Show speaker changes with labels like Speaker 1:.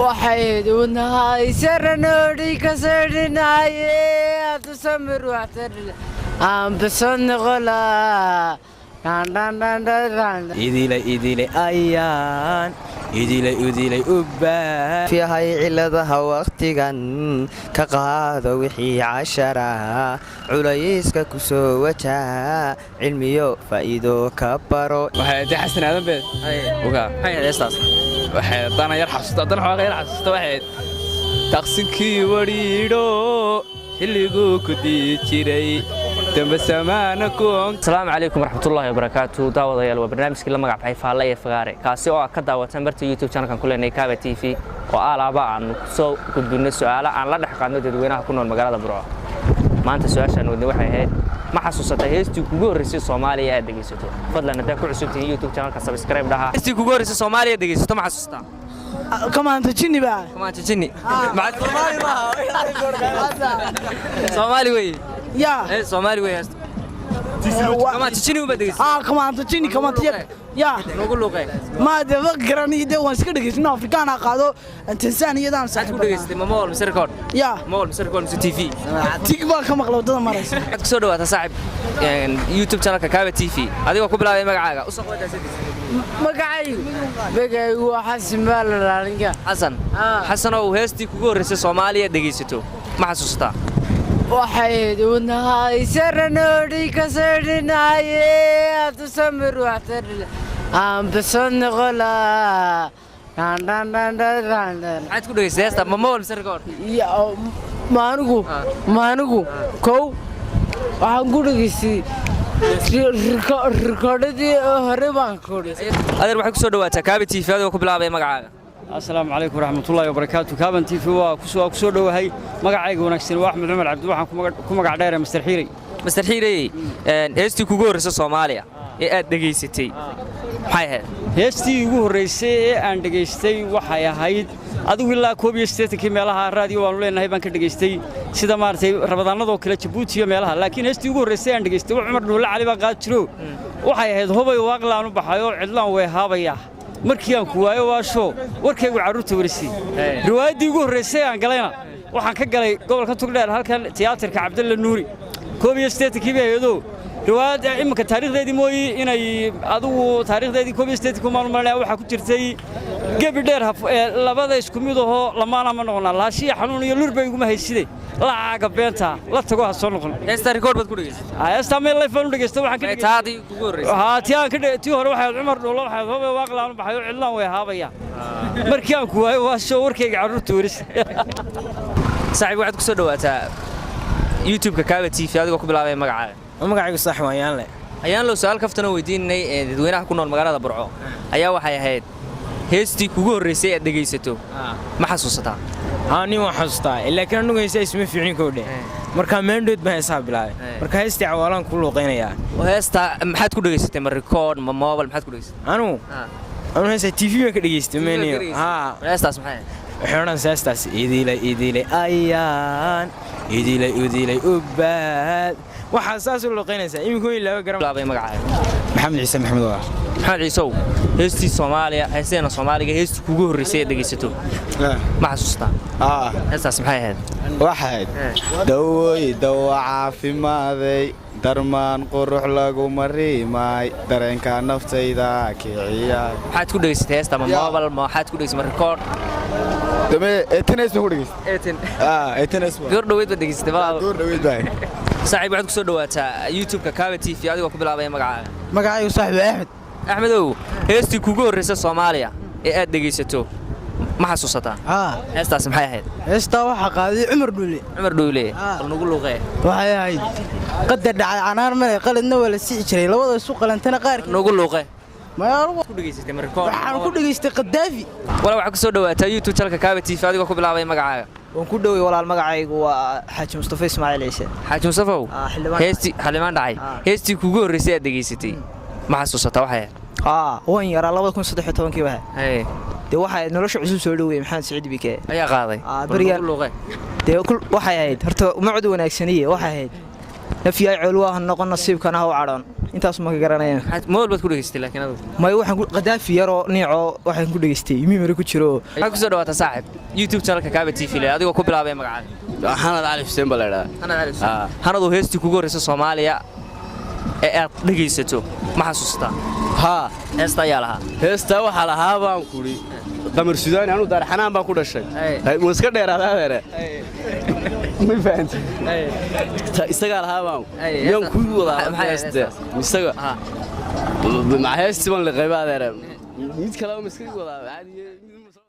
Speaker 1: waxayd wadnahay saranodhi ka sardhinaye adu samir waxtarle aan basan noqolaa
Speaker 2: idile ayaan idile ubaa
Speaker 3: fiihay ciladaha waqtigan ka qaado wixii cashara culayska ku soo wajaa cilmiyo faa'iido ka baro
Speaker 2: waxay xasan aadan beed ogaa maxay heestaas waxay dana yar xasuusta waxay taqsinkii wariidho xilligu ku dii jiray
Speaker 4: السلام عليكم ورحمة الله وبركاته داود يا الو برنامج كل ما قاعد فعلا يفقاري كاسي أو كدا وتنبرت يوتيوب channel كان كلنا كابة تي في وآلا عن سو كدبنا السؤال عن لا دحق عنده تدوينها كنا المجال برا ما أنت سؤال شنو ودي واحد هاد ما حسوسته هيستي كوجو رئيس الصومالية دقيسته فضلا نداك عسوتي يوتيوب channel كسبسكرايب لها هيستي كوجو رئيس الصومالية دقيسته ما حسوسته
Speaker 1: كمان تجيني بقى
Speaker 4: كمان تجيني بعد صومالي وي
Speaker 1: يا
Speaker 4: صومالي وي كمان تجيني وبدقيس
Speaker 1: كمان تجيني كمان تيجي يا
Speaker 4: نقول له
Speaker 1: ما دفكرني ده وانسكر دقيس إنه أفريقيا قادو تنسانية دام
Speaker 4: ساعات دقيس ما مول مسركون
Speaker 1: يا
Speaker 4: مول مسركون تي في
Speaker 1: تكبر كم أغلب ده مرة
Speaker 4: كسودو أتصاحب يعني يوتيوب channel كابة تي في هذه وكو بلا مقعاقة أصلا
Speaker 1: مقعي وحسن بالله
Speaker 4: حسن أو هستي كوجو رئيس الصومالية دقيسته ما حسوسته
Speaker 1: waxayd wadnahay saranodhi ka sardhinaye adu samir waxtarle aan basan noqolaa
Speaker 4: maxaad ku dhegaystay heesta ma mool misarkoon
Speaker 1: maanigu kow waxaan ku dhegaystay rikoodhadii hore baan ku dhegaystay
Speaker 4: adeer waxay ku soo dhawaataa kaabi tv adigoo ku bilaabay magacaaga
Speaker 5: السلام عليكم ورحمة الله وبركاته كابن تي في وكسو دوهي مقعيق ونكسن واحمد عمر عبد waxaan ku magac dheeray
Speaker 4: Mr. Xiiri heestii kugu horeysay Soomaaliya ee aad dhageysatay maxay ahayd
Speaker 5: heestii ugu horeysay ee aan dhageystay waxay ahayd adigu ilaa 18 meelaha raadiyo waan leenahay baan ka dhageystay sida maartay rabadaanadoo kale Djibouti iyo meelaha laakiin heestii ugu horeysay aan dhageystay Cumar Dhuule Cali baan qaad jiro waxay ahayd hubay waaqlaan u baxayo cidlaan way haabaya markii aan ku waayo waasho warkaygu caruurta warisi riwaayadii ugu horeysay aan galayna waxaan ka galay gobolka Togdheer halkan tiyaatarka Cabdalla Nuuri 18 kiibayado riwaayad imka taariikhdeedii mooy inay adigu taariikhdeedii 18 kuma marnaa waxa ku jirtay gabadheer labada isku mid oo lamaana ma noqon laashiya xanuun iyo lur bay iguma haysidey laaga beenta la tago ha soo noqon
Speaker 4: heesta record bad ku dhageystay
Speaker 5: heesta meel live aan u dhageystay waxaan ka
Speaker 4: taadi kugu horeysay
Speaker 5: tii hore waxay Cumar Dhuule waxay hubay waaqlaan u baxayo cidlaan way haabaya markii aan ku waayo waa soo warkayga caruurta waris
Speaker 4: saaxiib waxaad ku soo dhawaataa YouTube ka Kaabe TV adigoo ku bilaabay magacaaga
Speaker 3: magacaygu sax waayaan leh
Speaker 4: ayaan loo su'aal kaftana weydiinay dadweynaha ku nool magaalada Burco ayaa waxay ahayd heestii kugu horeysay aad dhageysato ma xasuusataa
Speaker 3: ani waan xasuustaa laakiin anigu heesay isma fiicin koodhe marka meendhood baan xisaab bilaabay marka heestii cawaalan ku luuqeynaya
Speaker 4: oo heesta maxaad ku dhageysatay ma record ma mobile maxaad ku dhageysatay
Speaker 3: anu heesay TV ma ka dhageystay meeniyo
Speaker 4: heestaas maxay
Speaker 3: waxaan heestaas idile ayaan idile ubaa waxa saas u luuqeynaysa imiko ilaa garan
Speaker 4: bilaabay magacaaga
Speaker 3: maxamed ciise maxamed waa
Speaker 4: maxamed ciise heestii Soomaaliya heestina Soomaaliga heestii kugu horeysay ee dhageysato ma xasuustaa heestaas maxay ahayd
Speaker 6: waxayd dawooy dawa caafimaadey darmaan qurux lagu mariimay dareenka naftayda kiciya
Speaker 4: maxaad ku dhageysatay heesta ma mobile ma waxaad ku dhageysatay record
Speaker 6: dame etnes ku dhageystay etnes
Speaker 4: goor dhaweyd ba dhageystay
Speaker 6: goor dhaweyd bay
Speaker 4: saaxiib waxaad ku soo dhawaataa YouTube ka Kaabe TV adigoo ku bilaabay magacaaga
Speaker 1: magacaygu saaxiib
Speaker 4: Axmedow heestii kugu horeysay Soomaaliya ee aad dhageysato ma xasuusataa heestaas maxay ahayd
Speaker 1: heesta waxa qaaday Cumar Dhuule
Speaker 4: nagu luuqay
Speaker 1: waxay ahayd qadar dhacay canaar maray qaladna wala sii jiray labada isku qalantana qaarkii
Speaker 4: nagu luuqay
Speaker 1: ma
Speaker 4: ku dhageysatay record
Speaker 1: waxaan ku dhageystay Qadaafi
Speaker 4: wala waxa ku soo dhawaataa YouTube channel Kaabe TV adigoo ku bilaabay magacaaga
Speaker 3: waan ku dhaway walaal magacaygu waa Xaaji Mustafa Ismaaciil Ciise
Speaker 4: Xaaji Mustafa heestii xilimaan dhacay heestii kugu horeysay aad dhageysatay ma xasuusataa waxay
Speaker 3: waan yaraa 2013 waxa de waxa nolosha cusub soo dhaweeyay Maxamed Saciid Bike
Speaker 4: ayaa qaaday
Speaker 3: bariga de waxay ahayd horta umcud wanaagsaniye waxay ahayd nafiya culwa noqon nasiibkana ha u caroon
Speaker 7: intaas ma ka garanayaan
Speaker 4: mool baad ku dhageystay laakiin adigu
Speaker 7: may waxaan ku qadaafi yaro niico waxaan ku dhageystay mimari ku jiro
Speaker 4: waxaa ku soo dhawaata saaxib YouTube channelka Kaaba TV le adigoo ku bilaabay magacaada
Speaker 6: Xanad Ali Xuseen baleeda
Speaker 4: hanadu heestii kugu horreysay Soomaaliya ee aad dhageysato ma xasuustaa
Speaker 6: ha
Speaker 4: heesta ayaa lahaa
Speaker 6: heesta waxa lahaa baan kuri qamar Suudaan anu daar xanaan baan ku dhashay ma iska dheeraadaa adeere ma fahanti isaga lahaa baan yaan ku wadaa heesta isaga ma heesta baan la qayb adeere mid kale ma iska wadaa caadi